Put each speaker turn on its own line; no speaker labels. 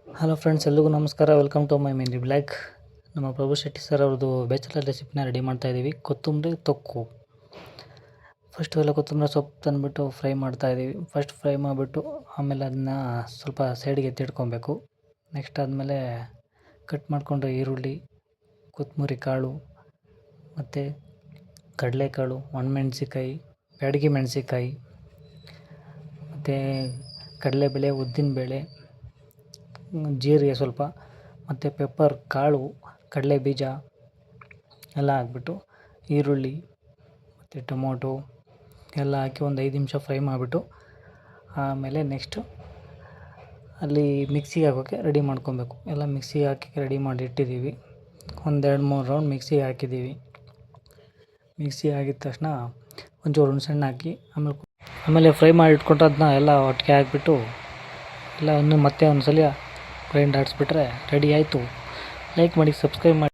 Hello friends, ಎಲ್ರಿಗೂ ನಮಸ್ಕಾರ. Welcome to my many blog. ನಮ್ಮ ಪ್ರಭು ಶೆಟ್ಟಿ ಸರ್ ಅವ್ರದ್ದು ಬ್ಯಾಚುಲರ್ ರೆಸಿಪಿನ ರೆಡಿ ಮಾಡ್ತಾಯಿದ್ದೀವಿ. ಕೊತ್ತಂಬರಿ ತೊಕ್ಕು. ಫಸ್ಟು ಎಲ್ಲ ಕೊತ್ತಂಬರಿ ಸೊಪ್ಪು ತಂದುಬಿಟ್ಟು ಫ್ರೈ ಮಾಡ್ತಾಯಿದ್ದೀವಿ. ಫಸ್ಟ್ ಫ್ರೈ ಮಾಡಿಬಿಟ್ಟು ಆಮೇಲೆ ಅದನ್ನ ಸ್ವಲ್ಪ ಸೈಡಿಗೆ ಎತ್ತಿಟ್ಕೊಬೇಕು. ನೆಕ್ಸ್ಟ್ ಆದಮೇಲೆ ಕಟ್ ಮಾಡಿಕೊಂಡ್ರೆ ಈರುಳ್ಳಿ, ಕೊತ್ತಂಬರಿ ಕಾಳು ಮತ್ತು ಕಡಲೆಕಾಳು, ಒಣಮೆಣ್ಸಿಕಾಯಿ, ಬ್ಯಾಡಗಿ ಮೆಣಸಿಕಾಯಿ ಮತ್ತು ಕಡಲೆಬೇಳೆ, ಉದ್ದಿನಬೇಳೆ, ಜೀರಿಗೆ ಸ್ವಲ್ಪ ಮತ್ತು ಪೆಪ್ಪರ್, ಕಾಳು, ಕಡಲೆ ಬೀಜ ಎಲ್ಲ ಹಾಕ್ಬಿಟ್ಟು ಈರುಳ್ಳಿ ಮತ್ತು ಟೊಮೊಟೊ ಎಲ್ಲ ಹಾಕಿ ಒಂದು 5 ನಿಮಿಷ ಫ್ರೈ ಮಾಡಿಬಿಟ್ಟು ಆಮೇಲೆ ನೆಕ್ಸ್ಟು ಅಲ್ಲಿ ಮಿಕ್ಸಿಗೆ ಹಾಕೋಕ್ಕೆ ರೆಡಿ ಮಾಡ್ಕೊಬೇಕು. ಎಲ್ಲ ಮಿಕ್ಸಿಗೆ ಹಾಕಿ ರೆಡಿ ಮಾಡಿ ಇಟ್ಟಿದ್ದೀವಿ. ಒಂದು 2-3 ರೌಂಡ್ ಮಿಕ್ಸಿಗೆ ಹಾಕಿದ್ದೀವಿ. ಮಿಕ್ಸಿಗೆ ಹಾಕಿದ ತಕ್ಷಣ ಒಂಚೂರು ಹುಣಸೆಹಣ್ಣು ಹಾಕಿ ಆಮೇಲೆ ಫ್ರೈ ಮಾಡಿ ಇಟ್ಕೊಂಡು ಅದನ್ನ ಎಲ್ಲ ಒಟ್ಟಿಗೆ ಹಾಕಿಬಿಟ್ಟು ಎಲ್ಲ ಮತ್ತೆ ಒಂದು ಸಲ ಗ್ರೈಂಡ್ ಆಡಿಸ್ಬಿಟ್ರೆ ರೆಡಿ ಆಯಿತು. ಲೈಕ್ ಮಾಡಿ, ಸಬ್ಸ್ಕ್ರೈಬ್ ಮಾಡಿ.